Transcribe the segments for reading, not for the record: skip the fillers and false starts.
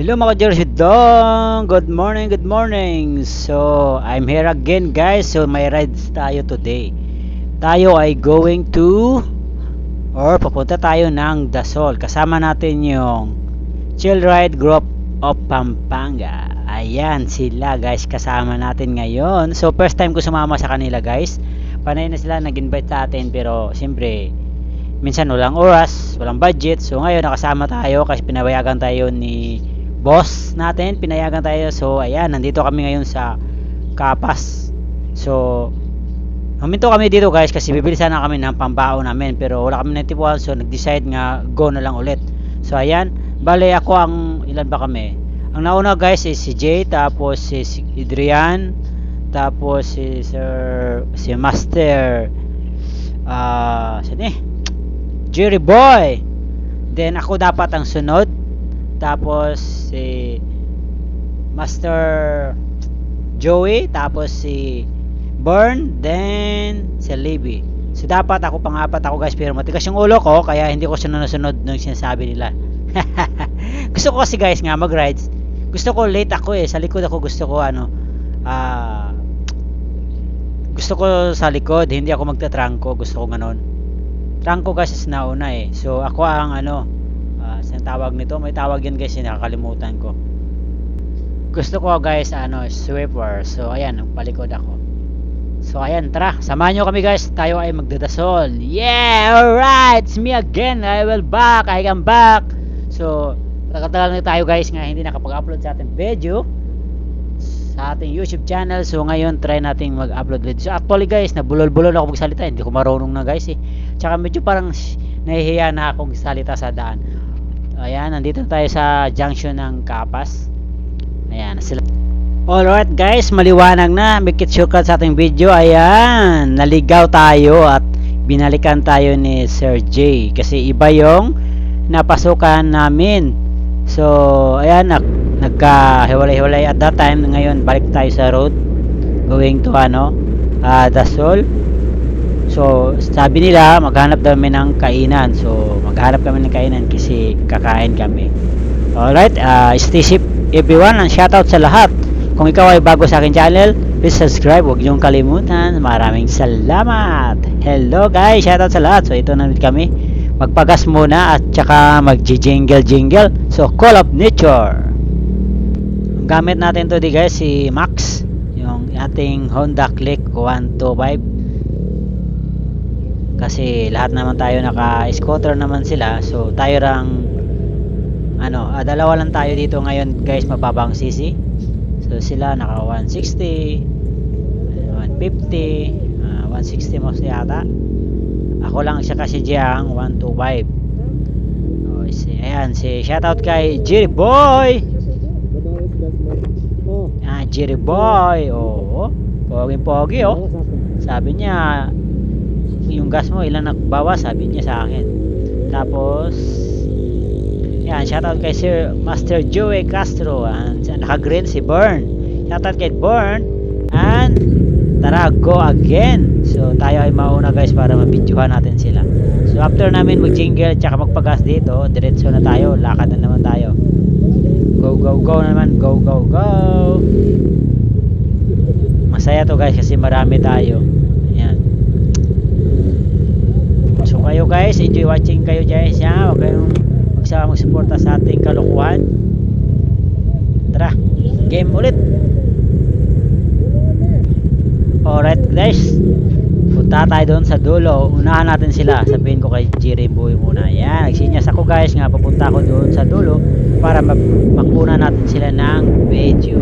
Hello mga Jersey Dong! Good morning, good morning! So, I'm here again guys. So, may rides tayo today. Tayo ay going to papunta tayo ng Dasol. Kasama natin yung Chill Ride Group of Pampanga. Ayan sila guys, kasama natin ngayon. So, first time ko sumama sa kanila guys. Panay na sila nag-invite sa atin pero siyempre minsan walang oras, walang budget. So, ngayon nakasama tayo kasi pinabayagan tayo ni boss natin, pinayagan tayo. So ayan, nandito kami ngayon sa Kapas. So huminto kami dito guys kasi bibili sana kami ng pambao namin pero wala kami natipuan, so nag-decide nga go na lang ulit. So ayan, bale ako ang ilan ba kami? Ang nauna guys is si Jay, tapos si Adrian, tapos si Master saan Jerry Boy, then ako dapat ang sunod, tapos si Master Joey, tapos si Burn, then si Libby. So dapat ako pang-apat ako guys, pero matigas yung ulo ko kaya hindi ko sunod-sunod nung sinasabi nila. Gusto ko kasi guys nga mag-rides, gusto ko late ako sa likod ako, gusto ko gusto ko sa likod, hindi ako magtatrangko, gusto ko ganon. Trangko kasi is nauna so ako ang saan tawag nito? May tawag yan guys, nakakalimutan ko. Gusto ko guys sweeper. So ayan, palikod ako. So ayan, tara, samahan nyo kami guys. Tayo ay magdadasol. Yeah, alright, it's me again. I will back, I am back. So tagal na tayo guys nga hindi nakapag-upload sa ating video sa ating YouTube channel. So ngayon try nating mag-upload video. So actually guys, nabulol-bulol ako magsalita, hindi ko marunong na guys Tsaka medyo parang nahihiya na akong salita sa daan. Ayan, nandito tayo sa junction ng Kapas. Ayan, sila. Alright guys, maliwanag na. Make it shortcut sa ating video. Ayan, naligaw tayo at binalikan tayo ni Sir J. Kasi iba yung napasukan namin. So, ayan, nagkahiwalay-hiwalay at that time. Ngayon, balik tayo sa road. Going to Dasol. So, sabi nila, maghanap daw kami ng kainan. So, maghanap kami ng kainan kasi kakain kami. Alright, stay safe everyone, and shoutout sa lahat. Kung ikaw ay bago sa akin channel, please subscribe, huwag niyong kalimutan. Maraming salamat. Hello guys, shoutout sa lahat. So, ito na kami. Magpagas muna at saka mag-jingle. So, Call of Nature. Ang gamit natin to guys, si Max. Yung ating Honda Click 125. Kasi lahat naman tayo naka-scooter naman sila. So tayo lang dalawa lang tayo dito ngayon guys, mababang CC. So sila naka 160, 150, 160 mostly yata. Ako lang siya kasi Jiang 125. Ayan, si shoutout kay Jerry Boy. Jerry Boy. Pogi. Sabi niya, yung gas mo ilan nagbawas, sabi niya sa akin. Tapos yan, shoutout kay Sir Master Joey Castro, naka-green si Burn. Shoutout kay Burn, and tara, go again. So tayo ay mauna guys para mabidyohan natin sila. So after namin mag-jingle tsaka magpagas dito, diretso na tayo, lakad na naman tayo. Go naman, go. Masaya to guys kasi marami tayo. So kayo guys, enjoy watching kayo guys. Huwag kayong magsuporta sa ating kalukuhan. Tara, game ulit. Alright guys, punta tayo doon sa dulo. Unahan natin sila. Sabihin ko kay Jerry Boy muna. Yan, nagsinyas ako guys nga papunta ako doon sa dulo para makuna natin sila ng video.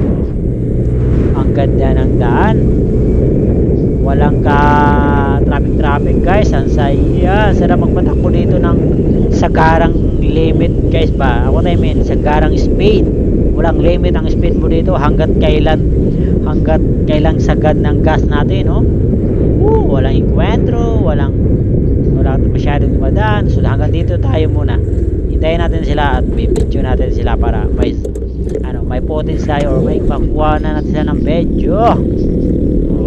Ang ganda ng daan, walang traffic guys. Ang saya, sarap magpatakbo dito ng sagarang limit guys ba. Ako na sagarang speed. Walang limit ang speed mo dito hanggat kailan sagad ng gas natin walang encuentro, walang masyadong dumadaan. So hanggang dito tayo muna. Hintayin natin sila at video natin sila para may footage tayo or may makuha na natin sila ng video.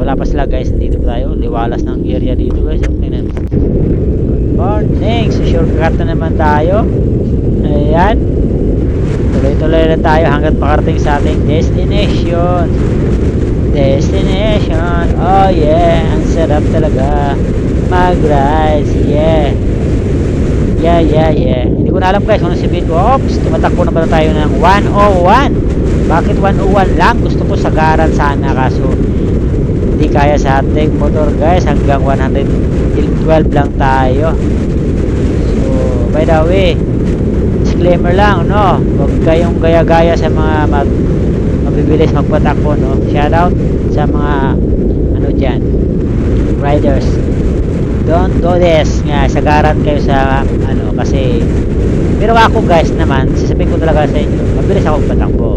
Wala pa sila guys, dito tayo, liwalas ng area dito guys. Tingnan. Good morning, so shortcut na naman tayo. Ayan, Tuloy-tuloy lang tayo hanggat makarating sa ating destination. Destination. Oh yeah, ang sarap talaga mag-rides. Yeah. Yeah. Hindi ko na alam guys kung ano sabihin ko. Oops, tumatakbo na pala tayo ng 101. Bakit 101 lang? Gusto ko sagaran sana kaso hindi kaya sa ating motor guys. Hanggang 112 lang tayo. So, by the way, disclaimer lang, no? Huwag kayong gaya-gaya sa mga mabibilis magpatakbo, no? Shoutout sa mga ano dyan, riders. Don't do this nga, sagaran kayo sa ano, kasi pero ako guys naman, sasabihin ko talaga sa inyo, mabilis ako patakbo.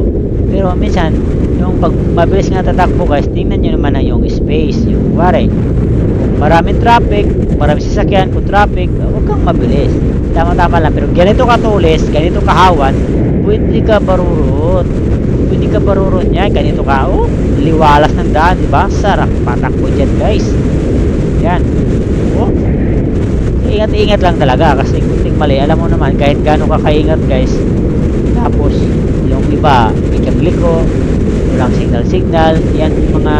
Pero minsan, yung pag mabilis nga tatakbo guys, tingnan nyo naman ang yung space, yung wari. Kung maraming traffic, maraming sasakyan, kung traffic, huwag kang mabilis. Tama-tama lang, pero ganito katulis, ganito kahawan, pwede ka barurot. Pwede ka barurot niya, ganito ka, oh, liwalas ng daan, diba? Sarap patakbo dyan guys. Yan. Oh. Ingat-ingat lang talaga kasi kunting mali, alam mo naman kahit gaano ka kaingat guys, tapos yung iba biglang liko, walang signal, yan mga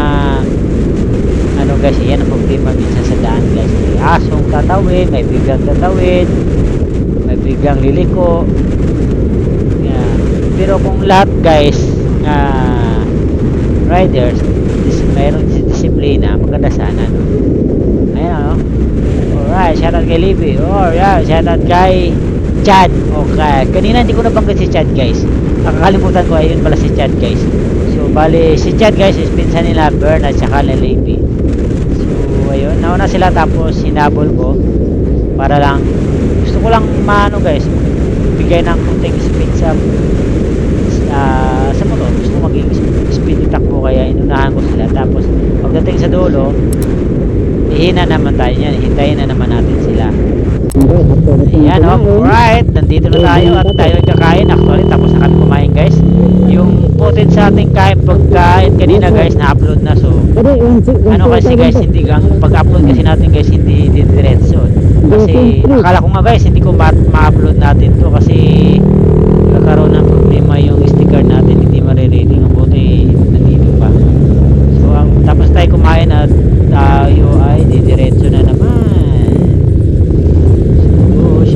ano guys, yan ang problema minsan sa daan guys. May asong tatawid, may biglang tatawid, may biglang liliko. Yan. Pero kung lahat guys riders mayroong disiplina, maganda sana, no? Ayan, no? Alright, shoutout kay Libby. Oh yeah, shoutout kay Chad. Okay, kanina hindi ko nabanggit si Chad guys, nakakalimutan ko, ayun pala si Chad guys. So bali si Chad guys is pinsan nila Bern at saka na Libby. So ayun, nauna sila tapos hinabol ko para lang, gusto ko lang maano guys, bigay ng kunting speed sa motor. Gusto ko maging speed takbo kaya inunahan ko sila, tapos pagdating sa dulo ihina naman tayo yan, hintayin na naman natin sila. Ayan, alright, nandito na tayo at tayo kakain. Actually tapos na kami kumain guys. Yung footage sa ating pagkain kanina guys na-upload na, so ano kasi guys, hindi gang pag-upload kasi natin guys hindi diretso kasi akala ko nga guys hindi ko ma-upload natin to kasi nagkaroon ng problema yung sticker natin, hindi marireading. Ang buti nandito pa. So tapos tayo kumain at tayo ay didiretso na naman. So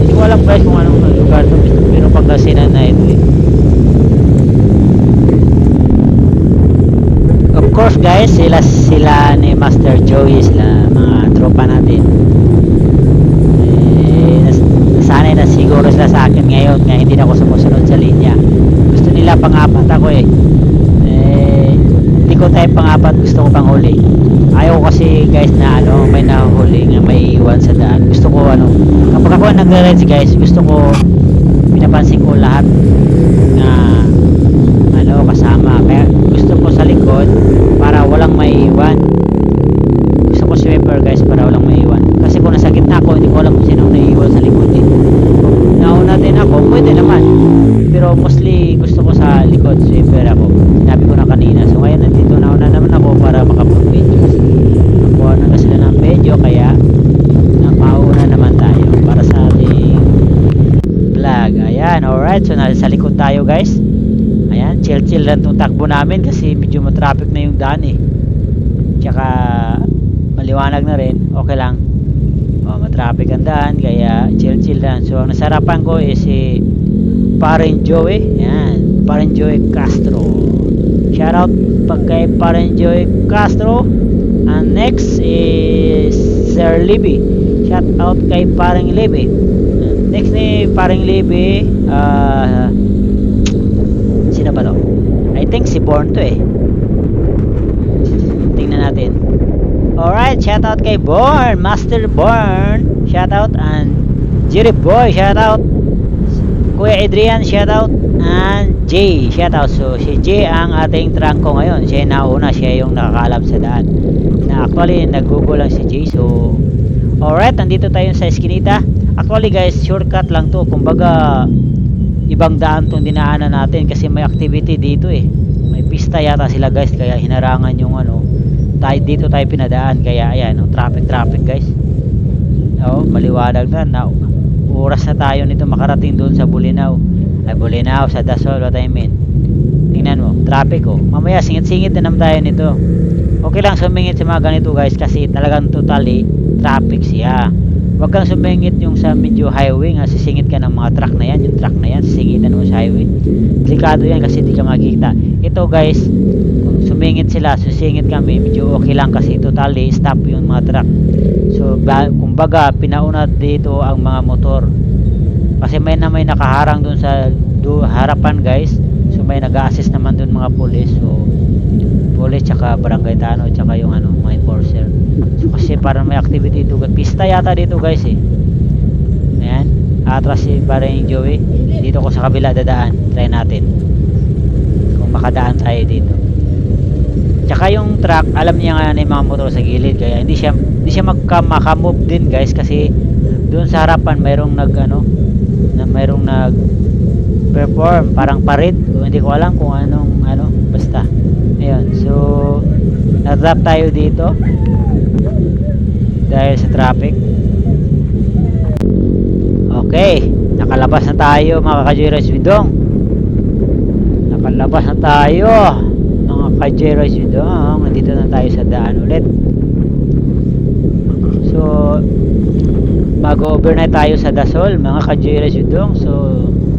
hindi ko alam guys kung anong lugar to, pero Pangasinan na ito eh. Of course guys, sila ni Master Joey, sila mga tropa natin. Nasanay na siguro sila sa akin ngayon nga hindi na ako sumusunod sa linya. Gusto nila pang-apat ako eh. Hindi ko type pang-apat, gusto ko pang-huli. Ayaw kasi guys na ano, may nahuli nga may iwan sa daan. Gusto ko ano, kapag ako nagre-rides guys, gusto ko pinapansin ko lahat na ano kasama. Kaya gusto ko sa likod para walang maiiwan. Gusto ko sweeper guys para walang maiiwan. Kasi kung nasa gitna ako, hindi ko alam kung sino naiiwan sa likod eh. Nauna din ako, pwede naman. Pero mostly gusto ko sa likod, sweeper ako. Sinabi ko na kanina. So ngayon nandito nauna naman ako para makapag-video. Nakuha na sila ng video kaya nakauna naman tayo para sa ating vlog. Ayan, alright. So nasa likod tayo guys. Ayan, chill lang itong takbo namin kasi medyo matraffic na yung daan eh. Tsaka maliwanag na rin, okay lang. Matraffic ang daan kaya chill lang. So ang nasarapan ko is si Parin Joey. Yan, Parin Joey Castro. Shoutout pag kay Parin Joey Castro. And next is Sir Libby. Shoutout kay Paring Libby. Next ni Paring Libby, sino ba to? I think si Born to eh. Tingnan natin. Alright, shoutout kay Born, Master Born, shoutout, and Jerry Boy, shoutout, Kuya Adrian, shoutout, and Jay, shoutout. So si Jay ang ating trangko ngayon. Siya yung nauna, siya yung nakakaalam sa daan. Na actually nag-google lang si Jay. So alright, nandito tayo sa Eskinita. Actually guys, shortcut lang to. Kumbaga ibang daan tong dinaanan natin kasi may activity dito eh. May pista yata sila guys, kaya hinarangan yung ano. Dito tayo pinadaan, kaya ayan, traffic guys. Maliwanag na. Oras na tayo nito makarating doon sa Bulinaw. Ay Bulinaw sa Dasol, what I mean. Tingnan mo, traffic oh. Mamaya singit-singit na naman tayo nito. Okay lang sumingit sa mga ganito guys kasi talagang totally traffic siya. Huwag kang sumingit yung sa medyo highway nga sisingit ka ng mga truck na yan. Yung truck na yan, sisingitan mo sa highway. Delikado yan kasi di ka makikita. Ito guys, kung sumingit sila, susingit kami, medyo okay lang kasi totally stop yung mga truck. So, kumbaga, pinauna dito ang mga motor. Kasi may nakaharang dun sa harapan guys. So, may nag-a-assist naman dun mga pulis. So, pulis tsaka barangay tano tsaka yung mga enforcer. So, kasi parang may activity dito. Pista yata dito guys eh. Ayan. Atras si parang Joey. Dito ko sa kabila dadaan. Try natin. Kung makadaan tayo dito. Tsaka yung truck, alam niya nga na yung mga motor sa gilid, kaya hindi siya makamove din guys, kasi doon sa harapan mayroong mayroong nag perform, parang parit, hindi ko alam kung anong basta. Ayun, so na-drop tayo dito dahil sa traffic. Okay, nakalabas na tayo mga ka-J-Rice Widong. Nakalabas na tayo mga ka-J-Rice Widong. Nandito na tayo sa daan ulit. So mag-overnight tayo sa Dasol mga ka-J-Rice Widong. So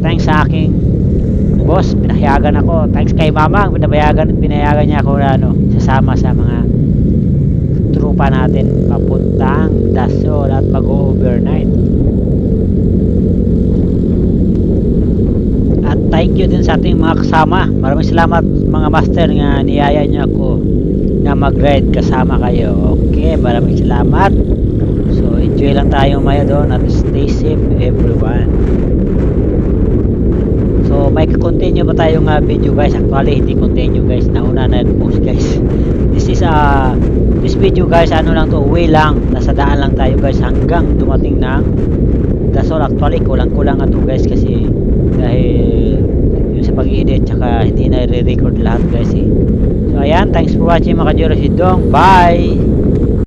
thanks sa aking boss, pinayagan ako. Thanks kay Mamang, pinayagan niya ako sasama sa mga trupa natin papuntang Dasol at mag-overnight. At thank you din sa ating mga kasama. Maraming salamat mga master nga niyaya niyo ako na mag-ride kasama kayo. Okay, maraming salamat. So enjoy lang tayo maya doon at stay safe everyone. So may continue pa tayong video guys. Actually hindi continue guys, nauna na post guys. This video guys, lang to, way lang, nasa daan lang tayo guys hanggang dumating ng Dasol. Actually kulang-kulang nga to guys kasi dahil yung sa pag-edit tsaka hindi na re-record lahat guys eh. So ayan, thanks for watching mga ka-J-Rice Widong. Bye!